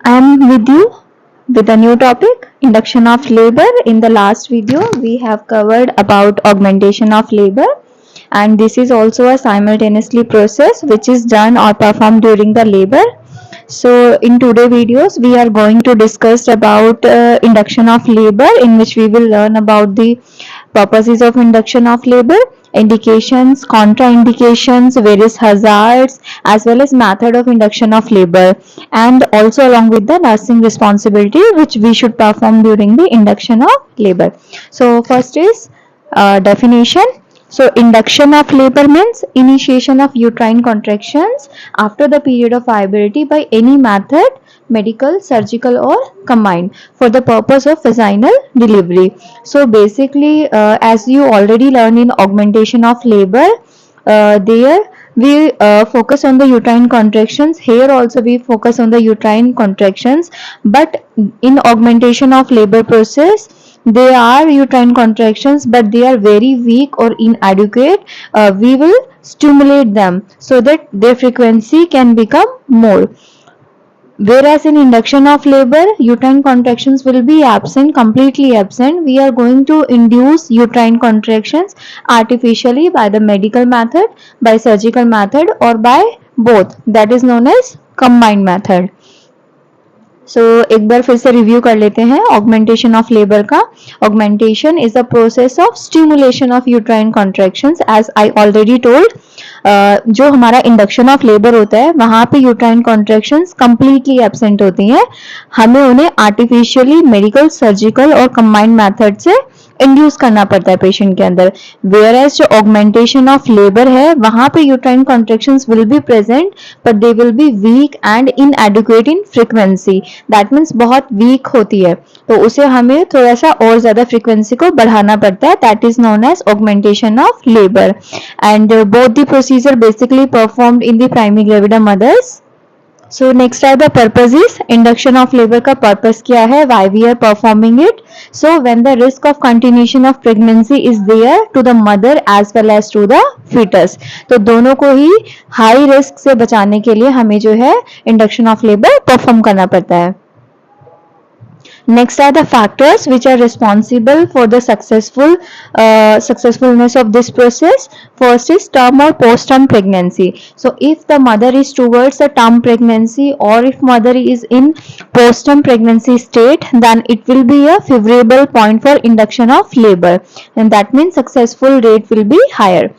I am with you with a new topic, induction of labor. In the last video, we have covered about augmentation of labor, and this is also a simultaneously process which is done or performed during the labor. So in today videos, we are going to discuss about induction of labor, in which we will learn about the purposes of induction of labor, indications, contraindications, various hazards, as well as method of induction of labor, and also along with the nursing responsibility which we should perform during the induction of labor. So first is definition. So induction of labor means initiation of uterine contractions after the period of viability by any method, medical, surgical or combined, for the purpose of vaginal delivery. So basically, as you already learned in augmentation of labor, there we focus on the uterine contractions. Here also we focus on the uterine contractions, but in augmentation of labor process, they are uterine contractions but they are very weak or inadequate. We will stimulate them so that their frequency can become more. Whereas in induction of labor, uterine contractions will be absent, completely absent. We are going to induce uterine contractions artificially by the medical method, by surgical method, or by both. That is known as combined method. सो एक बार फिर से review कर लेते हैं augmentation of labour का. Augmentation is a process of stimulation of uterine contractions. As I already told, जो हमारा induction of labour होता है वहां पे यूट्राइन कॉन्ट्रैक्शंस कंप्लीटली एब्सेंट होती हैं. हमें उन्हें आर्टिफिशियली मेडिकल, सर्जिकल और कंबाइंड मेथड से इंड्यूस करना पड़ता है पेशेंट के अंदर. वेयर एज जो ऑगमेंटेशन ऑफ लेबर है वहां पे uterine contractions will be present but they will be weak and इनएडिक्वेट in frequency. That means बहुत वीक होती है, तो उसे हमें थोड़ा सा और ज्यादा फ्रीक्वेंसी को बढ़ाना पड़ता है. That is known as augmentation of labour. And both the procedure basically performed in the primary gravida mothers. So next are the purposes. Induction of labor का purpose क्या है? Why we are performing it? So when the risk of continuation of pregnancy is there to the mother as well as to the fetus. तो दोनों को ही high risk से बचाने के लिए हमें जो है induction of labor perform करना पड़ता है. Next are the factors which are responsible for the successfulness of this process. First is term or post-term pregnancy. So if the mother is towards a term pregnancy or if mother is in post-term pregnancy state, then it will be a favorable point for induction of labor, and that means successful rate will be higher.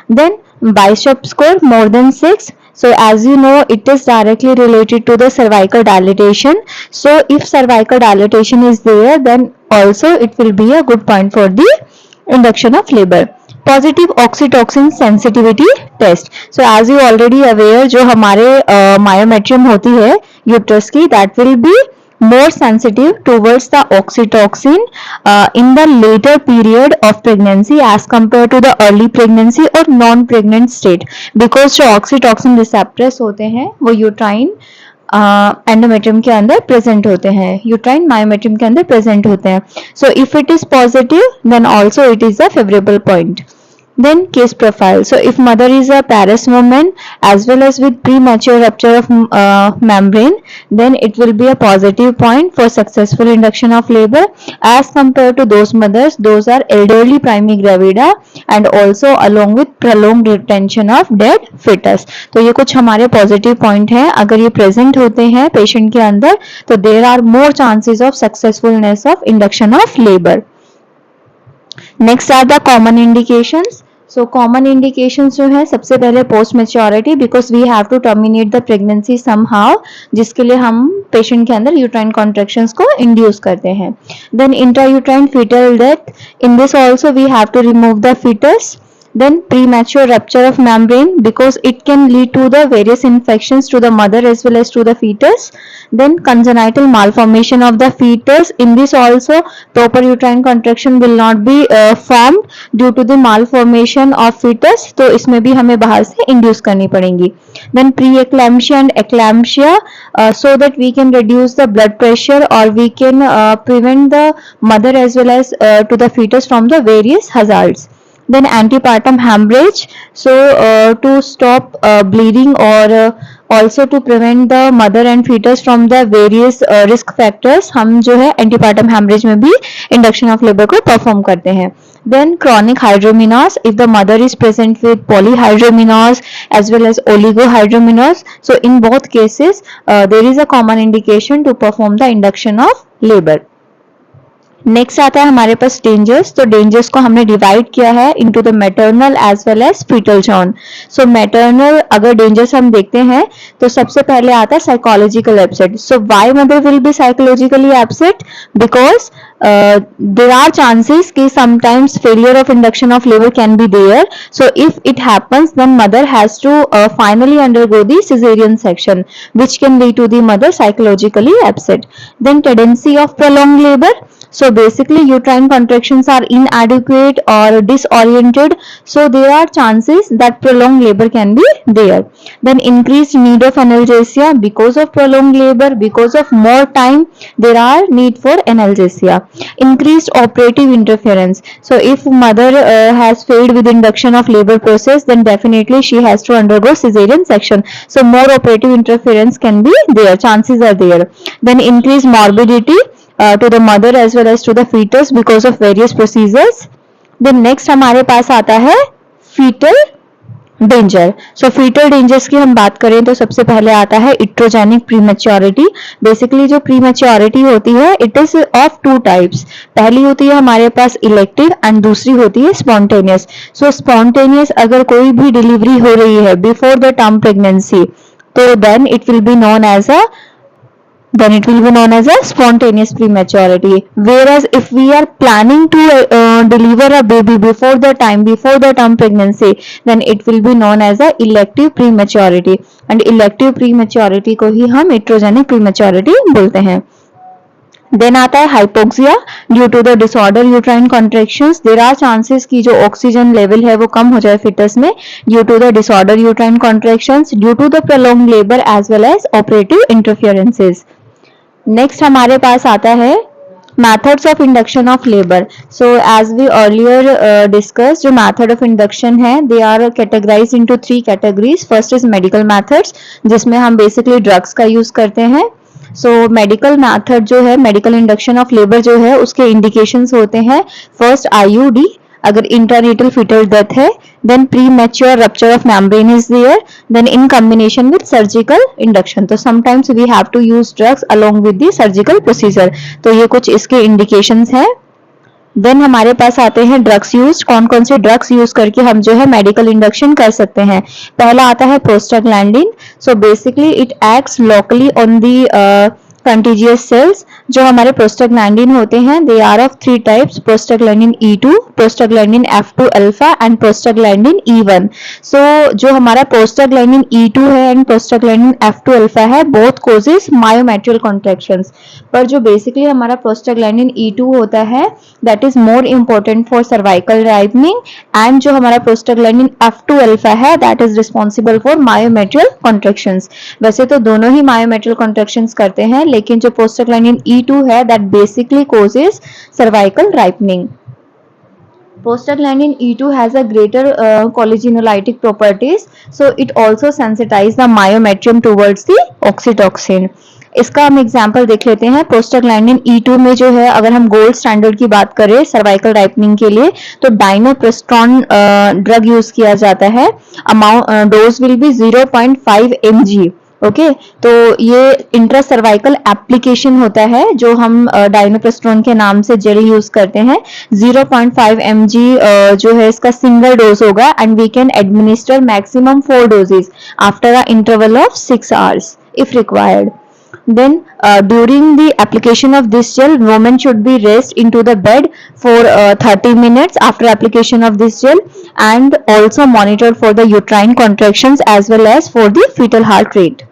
Then Bishop score more than 6. So as you know, it is directly related to the cervical dilatation. So if cervical dilatation is there, then also it will be a good point for the induction of labor. Positive oxytocin sensitivity test. So as you already aware, जो हमारे myometrium होती है uterus की, that will be more sensitive towards the oxytocin in the later period of pregnancy as compared to the early pregnancy or non-pregnant state, because जो oxytocin receptors होते हैं वो uterine endometrium के अंदर प्रेजेंट होते हैं, यूट्राइन मायोमेट्रियम के अंदर प्रेजेंट होते हैं. So if it is positive then also it is a favourable point. Then case profile. So if mother is a Paris woman as well as with premature rupture of membrane, then it will be a positive point for successful induction of labor as compared to those mothers, those are elderly primary gravida and also along with prolonged retention of dead fetus. तो ये कुछ हमारे positive point हैं. अगर ये present होते हैं patient के अंदर तो there are more chances of successfulness of induction of labor. Next are the common indications. So common indications जो है सबसे पहले post maturity, because we have to terminate the pregnancy somehow, जिसके लिए हम patient के अंदर uterine contractions को induce करते हैं. Then intrauterine fetal death. In this also we have to remove the fetus. Then premature rupture of membrane, because it can lead to the various infections to the mother as well as to the fetus. Then congenital malformation of the fetus. In this also proper uterine contraction will not be formed due to the malformation of fetus, तो इसमें भी हमें बाहर से induce करनी पड़ेंगी. Then preeclampsia and eclampsia, so that we can reduce the blood pressure or we can prevent the mother as well as to the fetus from the various hazards. Then antepartum hemorrhage, so to stop bleeding or also to prevent the mother and fetus from the various risk factors, हम जो है antepartum haemorrhage में भी induction of labour को perform करते हैं. Then chronic hydromenarche, if the mother is present with polyhydromenarche as well as oligohydromenarche, so in both cases there is a common indication to perform the induction of labor. Next आता है हमारे पास dangers. तो dangers को हमने divide किया है into the maternal as well as fetal zone. So maternal अगर dangers हम देखते हैं तो सबसे पहले आता है psychological upset. So why mother will be psychologically upset? Because there are chances कि sometimes failure of induction of labor can be there. So if it happens, then mother has to finally undergo the cesarean section, which can lead to the mother psychologically upset. Then tendency of prolonged labor. So basically uterine contractions are inadequate or disoriented, so there are chances that prolonged labor can be there. Then increased need of analgesia because of prolonged labor, because of more time there are need for analgesia. Increased operative interference. So if mother has failed with induction of labor process, then definitely she has to undergo cesarean section. So more operative interference can be there, chances are there. Then increased morbidity to the mother as well as to the fetus because of various procedures. Then next हमारे पास आता है fetal danger. सो fetal dangers की हम बात करें तो सबसे पहले आता है इट्रोजेनिक प्रीमेच्योरिटी. बेसिकली जो प्रीमेच्योरिटी होती है it is of two types. पहली होती है हमारे पास इलेक्टिव एंड दूसरी होती है स्पॉन्टेनियस. सो स्पॉन्टेनियस अगर कोई भी डिलीवरी हो रही है बिफोर द टर्म प्रेगनेंसी तो then it will be known as a spontaneous prematurity. Whereas if we are planning to deliver a baby before the term pregnancy, then it will be known as a elective prematurity. And elective prematurity को ही हम iatrogenic prematurity बोलते हैं. Then आता है hypoxia due to the disorder uterine contractions. There are chances कि जो oxygen level है वो कम हो जाए फिटस में due to the disorder uterine contractions, due to the prolonged labour as well as operative interferences. Next हमारे पास आता है methods of induction of labor. So as we earlier discussed, जो method of induction है they are categorized into three categories. First is medical methods, जिसमें हम basically drugs का use करते हैं. So medical method जो है medical induction of labor जो है उसके indications होते हैं. First IUD अगर इंट्रानेटल फीटल डेथ है, then premature rupture of membrane is there, then in combination with surgical induction. तो sometimes we have to use drugs along with the surgical procedure. तो ये कुछ इसके इंडिकेशंस हैं. देन हमारे पास आते हैं ड्रग्स यूज. कौन कौन से ड्रग्स यूज करके हम जो है मेडिकल इंडक्शन कर सकते हैं. पहला आता है prostaglandin. So basically it acts locally on the contiguous cells. जो हमारे प्रोस्टाग्लैंडिन होते हैं they are of three types: prostaglandin E2, prostaglandin F2 alpha and prostaglandin E1. सो जो हमारा प्रोस्टाग्लैंडिन E2 है एंड प्रोस्टाग्लैंडिन F2 अल्फा है बोथ कॉजेस मायोमेट्रियल कॉन्ट्रैक्शंस. पर जो बेसिकली हमारा प्रोस्टाग्लैंडिन E2 होता है that is more important for cervical ripening, and जो हमारा प्रोस्टाग्लैंडिन F2 अल्फा है that is responsible for myometrial contractions. वैसे तो दोनों ही मायोमेट्रियल कॉन्ट्रैक्शंस करते हैं, लेकिन जो प्रोस्टाग्लैंडिन E2 है that basically causes cervical ripening. Prostaglandin E2 has a greater collagenollytic properties, so it also sensitizes the myometrium towards the oxytocin. इसका हम एग्जांपल देख लेते हैं. प्रोस्टाग्लैंडिन E2 में जो है अगर हम गोल्ड स्टैंडर्ड की बात करें सर्वाइकल राइपनिंग के लिए तो डाइनोप्रेस्ट्रॉन ड्रग यूज किया जाता है. Amount dose will be 0.5 mg. Okay तो ये इंट्रा सर्वाइकल एप्लीकेशन होता है जो हम डाइनोप्रेस्ट्रोन के नाम से जेल यूज करते हैं. 0.5 mg जो है इसका सिंगल डोज होगा and we can administer maximum 4 doses after a interval of 6 hours if required. Then during the application of this gel, woman should be rest into the bed for 30 minutes after application of this gel, and also monitored for the uterine contractions as well as for the fetal heart rate.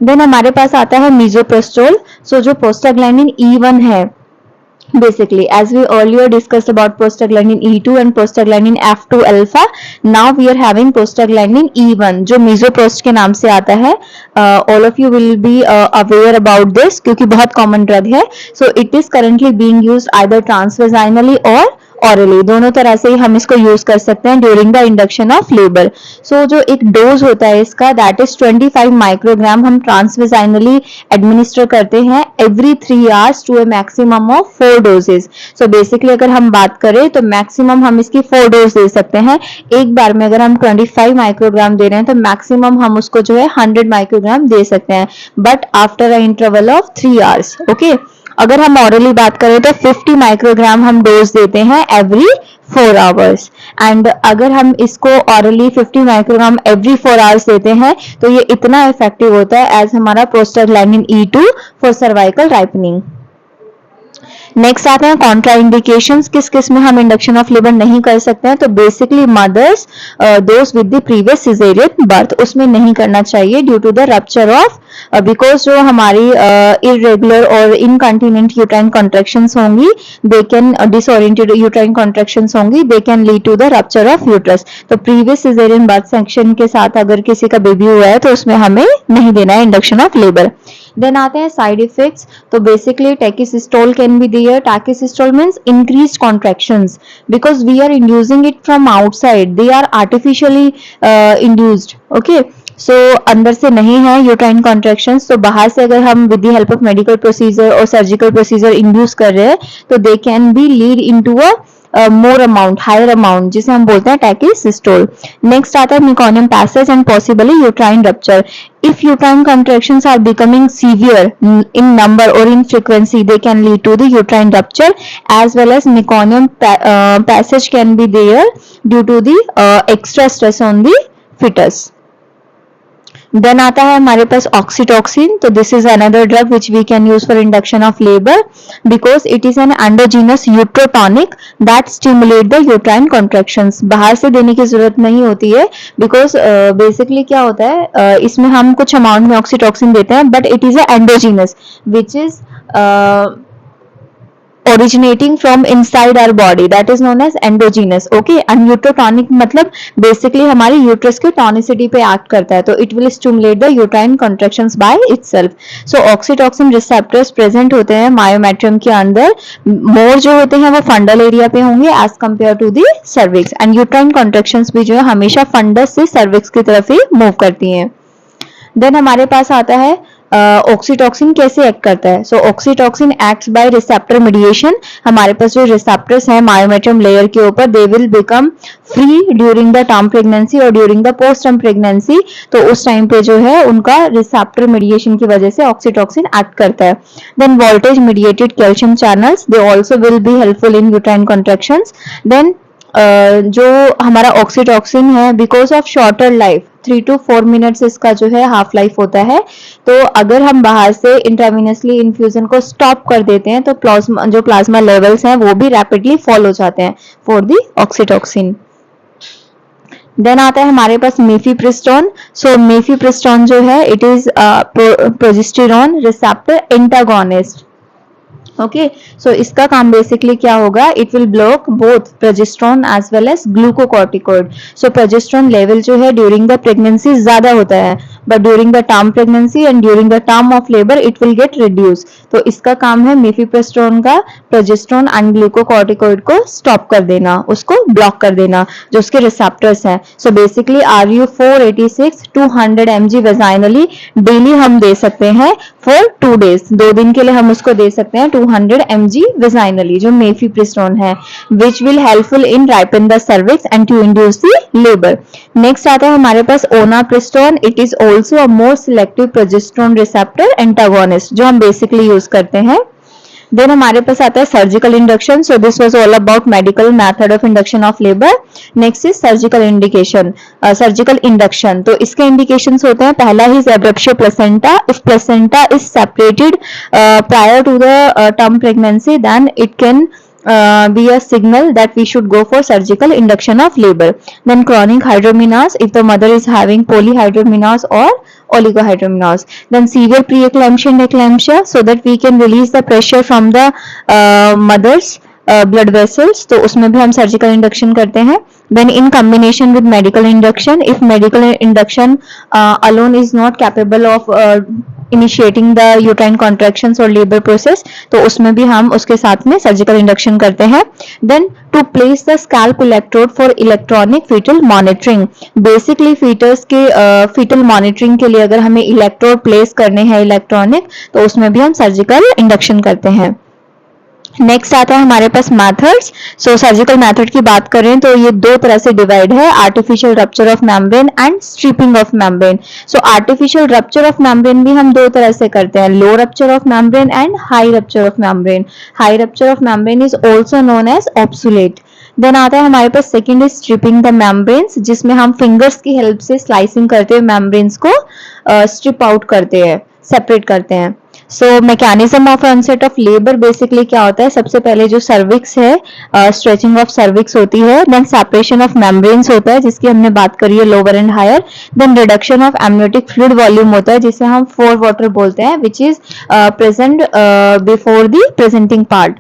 Then हमारे पास आता है मीजोप्रेस्टोल. सो जो prostaglandin E1 है basically as we earlier discussed about prostaglandin E2 and prostaglandin F2 alpha, now we are having prostaglandin E1 जो मीजोप्रोस्ट के नाम से आता है. all of you will be aware about this क्योंकि बहुत common drug है. so it is currently being used either transvaginally or orally, दोनों तरह से हम इसको यूज कर सकते हैं during the induction of labour. So जो एक डोज होता है इसका, दैट इज 25 माइक्रोग्राम, हम ट्रांसवेजाइनली एडमिनिस्टर करते हैं every 3 hours to a maximum of 4 doses. So basically अगर हम बात करें तो मैक्सिमम हम इसकी 4 डोज दे सकते हैं। एक बार में अगर हम 25 माइक्रोग्राम दे रहे हैं तो मैक्सिमम हम उसको जो है 100 माइक्रोग्राम दे सकते हैं, but after a interval of 3 hours. Okay, अगर हम ऑरली बात करें तो 50 माइक्रोग्राम हम डोज देते हैं एवरी 4 आवर्स। एंड अगर हम इसको ऑरली 50 माइक्रोग्राम एवरी 4 आवर्स देते हैं तो ये इतना इफेक्टिव होता है एज हमारा prostaglandin E2 for cervical ripening. Next आते हैं कॉन्ट्रा इंडिकेशंस, किस किस में हम इंडक्शन ऑफ लेबर नहीं कर सकते हैं। तो basically mothers those with the previous caesarean birth, उसमें नहीं करना चाहिए due to the rupture of, because जो हमारी इरेगुलर और इनकंटिनेंट यूट्राइन कॉन्ट्रैक्शंस होंगी, they can disoriented uterine contractions होंगी, they can lead to the rupture of uterus. तो प्रीवियस सिजेरियन बर्थ सेक्शन के साथ अगर किसी का बेबी हुआ है तो उसमें हमें नहीं देना है इंडक्शन ऑफ लेबर। देन आते हैं साइड इफेक्ट्स। तो basically tachysystole can be there. Tachysystole means increased contractions because we are inducing it from outside, they are artificially induced. Okay, so अंदर से नहीं है यूट्राइन कॉन्ट्रैक्शंस, तो बाहर से अगर हम with the help of medical procedure और सर्जिकल प्रोसीजर इंड्यूस कर रहे हैं तो they can be lead into a more amount, higher amount, जिसे हम बोलते हैं टैकिसिस्टोल। नेक्स्ट आता है meconium passage and possibly uterine rupture. If uterine contractions are becoming severe in number or in frequency, they can lead to the uterine rupture, as well as meconium passage can be there due to the extra stress on the fetus. Then आता है हमारे पास oxytocin. तो this is another drug which we can use for induction of labour because it is an endogenous uterotonic that stimulate the uterine contractions. बाहर से देने की जरूरत नहीं होती है बिकॉज बेसिकली क्या होता है, इसमें हम कुछ अमाउंट में ऑक्सीटोक्सिन देते हैं, but it is a endogenous which is originating from inside our body, that is known as endogenous. Okay, and यूट्रोटॉनिक मतलब बेसिकली हमारी यूट्रस के टॉनिसिटी पे एक्ट करता है, तो it will stimulate the uterine contractions by itself. So oxytocin receptors present होते हैं myometrium के अंदर, मोर जो होते हैं वो फंडल एरिया पे होंगे as compare to the cervix, and uterine contractions भी जो है हमेशा फंडस से सर्विक्स की तरफ ही मूव करती हैं। देन हमारे पास आता है ऑक्सीटोक्सिन कैसे एक्ट करता है। So oxytocin acts by receptor mediation. हमारे पास जो रिसेप्टर्स हैं मायोमेट्रियम लेयर के ऊपर, they will become free during the term pregnancy और during the post term pregnancy. तो उस टाइम पे जो है उनका रिसेप्टर मीडिएशन की वजह से ऑक्सीटोक्सिन एक्ट करता है। Then voltage mediated calcium channels, they also will be helpful in uterine contractions. Then जो हमारा ऑक्सीटोक्सिन है, because of shorter life 3 to 4 minutes इसका जो है हाफ लाइफ होता है, तो अगर हम बाहर से इंट्रावेनसली इन्फ्यूजन को स्टॉप कर देते हैं तो प्लाज्मा लेवल्स हैं वो भी रैपिडली फॉल हो जाते हैं फॉर द ऑक्सीटोक्सिन। देन आता है हमारे पास मीफीप्रिस्टोन। सो मीफीप्रिस्टोन जो है it is progesterone receptor antagonist. Okay, so इसका काम बेसिकली क्या होगा, it will block both progesterone as well as glucocorticoid. So progesterone level जो है ड्यूरिंग द प्रेगनेंसी ज्यादा होता है, but during the term pregnancy and during the term of labour it will get reduce. तो इसका काम है मीफीप्रिस्टोन का प्रोजेस्टेरॉन एंड ग्लूकोकॉर्टिकॉइड को स्टॉप कर देना, उसको ब्लॉक कर देना जो उसके रिसेप्टर्स हैं। So basically RU486 200 mg वेजाइनली daily हम दे सकते हैं फॉर 2 डेज, 2 दिन के लिए हम उसको दे सकते हैं 200 mg वेजाइनली, जो मीफीप्रिस्टोन है, which will helpful in ripen the cervix and to induce the labour. Next आता है हमारे पास onapristone. It is also a more selective progesterone receptor antagonist, जो हम बेसिकली यूज करते हैं। देन हमारे पास आता है surgical induction. So this was all about medical method of induction of labour. Next is surgical indication, surgical induction. तो इसके इंडिकेशंस होते हैं, पहला ही abruption placenta. If placenta is separated prior to the term pregnancy then it can be a signal that we should go for surgical induction of labor. Then chronic hydromenarche, if the mother is having polyhydromenarche or oligohydromenarche. Then severe preeclampsia and eclampsia, so that we can release the pressure from the mother's blood vessels, तो उसमें भी हम surgical induction करते हैं। Then in combination with medical induction, if medical induction alone is not capable of initiating the uterine contractions और labour process, तो उसमें भी हम उसके साथ में सर्जिकल इंडक्शन करते हैं। Then to place the scalp electrode for electronic fetal monitoring, basically fetus के फीटल मॉनिटरिंग के लिए अगर हमें इलेक्ट्रोड प्लेस करने हैं इलेक्ट्रॉनिक, तो उसमें भी हम सर्जिकल इंडक्शन करते हैं। नेक्स्ट आता है हमारे पास मेथड्स। सो सर्जिकल मेथड की बात करें तो ये दो तरह से डिवाइड है, artificial rupture of membrane and stripping of membrane. So artificial rupture of membrane भी हम दो तरह से करते हैं, low rupture of membrane and high rupture of membrane. High rupture of membrane is also known as obsolete. Then आता है हमारे पास second is stripping the membranes, जिसमें हम फिंगर्स की हेल्प से स्लाइसिंग करते हुए मेम्ब्रेन्स को स्ट्रिप आउट करते हैं, सेपरेट करते हैं। So mechanism of onset of labour basically क्या होता है, सबसे पहले जो सर्विक्स है, स्ट्रेचिंग ऑफ सर्विक्स होती है, देन सेपरेशन ऑफ मेम्ब्रेन्स होता है जिसकी हमने बात करी है lower and higher, then reduction of amniotic fluid volume होता है जिसे हम फोर वाटर बोलते हैं, which is present before the presenting part.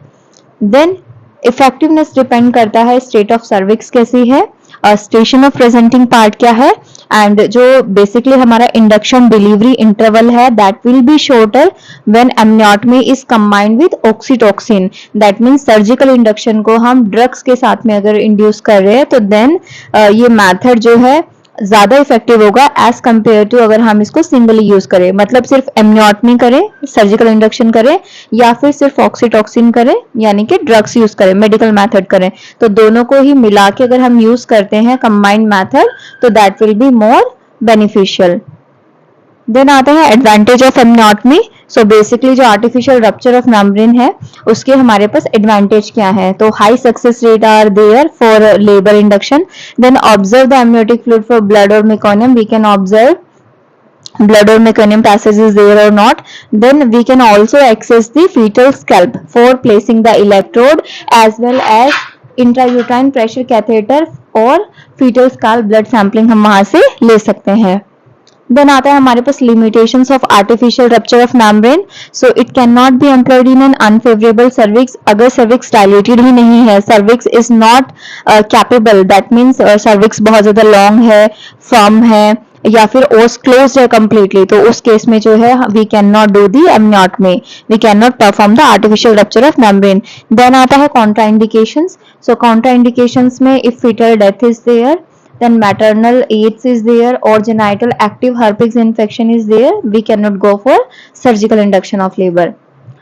Then effectiveness depend करता है स्टेट ऑफ सर्विक्स कैसी है, स्टेशन ऑफ प्रेजेंटिंग पार्ट क्या है, एंड जो बेसिकली हमारा इंडक्शन डिलीवरी इंटरवल है that will be shorter when amniotomy is combined with oxytocin. That means surgical induction को हम ड्रग्स के साथ में अगर इंड्यूस कर रहे हैं तो देन ये मेथड जो है ज्यादा इफेक्टिव होगा एज कंपेयर टू अगर हम इसको सिंगली यूज करें, मतलब सिर्फ एमनियोटमी करें, सर्जिकल इंडक्शन करें, या फिर सिर्फ ऑक्सीटोसिन करें यानी कि ड्रग्स यूज करें, मेडिकल मेथड करें, तो दोनों को ही मिला के अगर हम यूज करते हैं कंबाइंड मेथड तो that will be more beneficial. Then आता है advantage of amniotomy. So basically जो आर्टिफिशियल रप्चर ऑफ मेम्ब्रेन है उसके हमारे पास एडवांटेज क्या है, तो high success rate are there for labour induction. Then observe the amniotic fluid for blood और meconium, we can observe blood or meconium passage is there or not. Then we can also access the fetal scalp for placing the electrode as well as intrauterine pressure catheter और fetal scalp blood sampling हम वहां से ले सकते हैं। Then आता है हमारे पास limitations of artificial rupture of membrane. So it can not be employed in an unfavourable cervix, अगर सर्विक्स डायलेटेड ही नहीं है, cervix is not capable, that means cervix बहुत ज्यादा लॉन्ग है, फर्म है, या फिर ओस क्लोज है कंप्लीटली, तो उस केस में जो है we can not do the amniotomy, we can not perform the artificial rupture of membrane. Then आता है कॉन्ट्राइंडिकेशंस। सो कॉन्ट्राइंडिकेशंस में if fetal death is there, then maternal AIDS is there or genital active herpes infection is there, we cannot go for surgical induction of labor.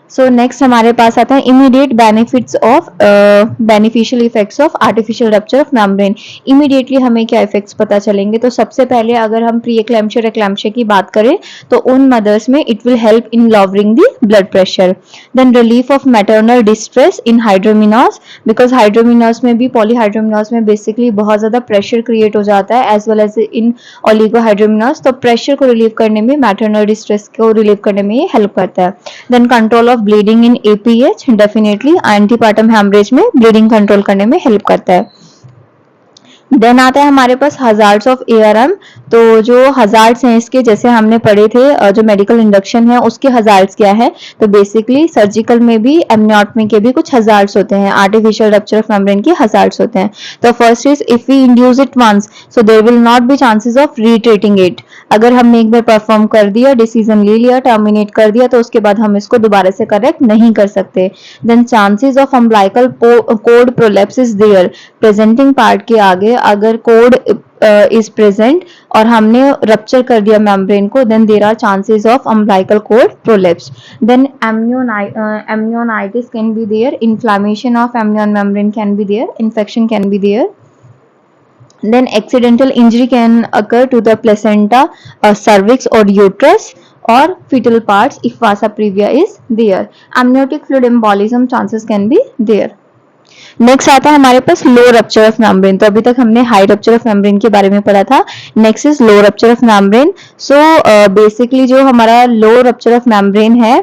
So next हमारे पास आता है immediate benefits of beneficial effects of artificial rupture of membrane. Immediately हमें क्या effects पता चलेंगे, तो सबसे पहले अगर हम प्री एक्लैम्पशिया एक्लैम्पशिया की बात करें तो उन मदर्स में it will help in lowering the blood pressure. Then relief of maternal distress in hydramnios, because hydramnios में भी पॉलीहाइड्रोमिनोज में बेसिकली बहुत ज्यादा प्रेशर क्रिएट हो जाता है as well as in oligohydramnios, तो प्रेशर को रिलीव करने में, मैटरनल डिस्ट्रेस को रिलीव करने में ये हेल्प करता है। Then control bleeding in APH, definitely antepartum haemorrhage में ब्लीडिंग कंट्रोल करने में हेल्प करता है। देन आता है हमारे पास हजार्ड्स ऑफ एआरएम। तो जो हजार्ड्स हैं इसके, जैसे हमने पढ़े थे जो मेडिकल इंडक्शन है उसके हजार्ड्स क्या है, तो बेसिकली सर्जिकल में भी एमनियोटमी के भी कुछ हजार्ड्स होते हैं, आर्टिफिशियल रप्चर ऑफ मेम्ब्रेन के हजार्ड्स होते हैं। तो first is if we induce it once so there will not be chances of retreating it. अगर हमने एक बार परफॉर्म कर दिया, डिसीजन ले लिया, टर्मिनेट कर दिया, तो उसके बाद हम इसको दोबारा से करेक्ट नहीं कर सकते। Then chances of umbilical cord prolapse is there, presenting part के आगे अगर कोड इज प्रेजेंट और हमने रप्चर कर दिया मेम्ब्रेन को, then there are chances of umbilical cord prolapse. Then amnionitis can be there, inflammation of amnion membrane can be there, infection can be there. Then accidental injury can occur to the placenta, cervix or uterus or fetal parts if vasa previa is there. Amniotic fluid embolism chances can be there. Next आता है हमारे पास लो rupture of membrane. तो अभी तक हमने high rupture of membrane के बारे में पढ़ा था, next is low rupture of membrane. So basically जो हमारा लो रप्चर ऑफ मेम्ब्रेन है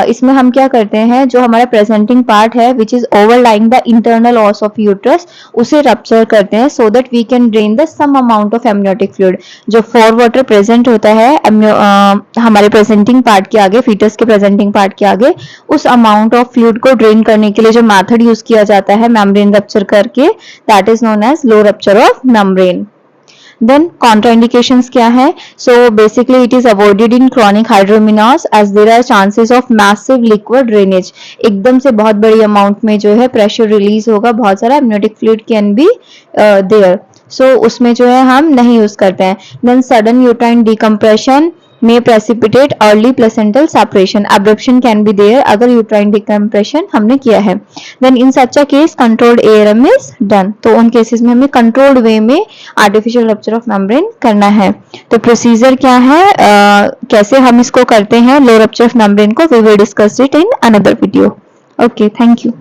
इसमें हम क्या करते हैं, जो हमारा प्रेजेंटिंग पार्ट है which is overlying the internal os of uterus, उसे रप्चर करते हैं so that we can drain the some amount of amniotic fluid. जो फॉर वाटर प्रेजेंट होता है हमारे प्रेजेंटिंग पार्ट के आगे, फीटस के प्रेजेंटिंग पार्ट के आगे, उस अमाउंट ऑफ फ्लूइड को ड्रेन करने के लिए जो मेथड यूज किया जाता है मेम्ब्रेन रप्चर करके, that is known as low rupture of membrane. Then contraindications क्या है? So basically it is avoided in chronic hydramnios as there are chances of massive liquid drainage. एकदम से बहुत बड़ी अमाउंट में जो है प्रेशर रिलीज होगा, बहुत सारा amniotic fluid can be there, so उसमें जो है हम नहीं यूज करते हैं। Then sudden uterine decompression may precipitate early placental separation, abruption can be there अगर uterine decompression हमने किया है। then in such a case controlled ARM is done, तो उन केसेस में हमें controlled way में artificial rupture of membrane करना है। तो प्रोसीजर क्या है, कैसे हम इसको करते हैं low rupture of membrane को, we will discuss it in another video. Okay, thank you.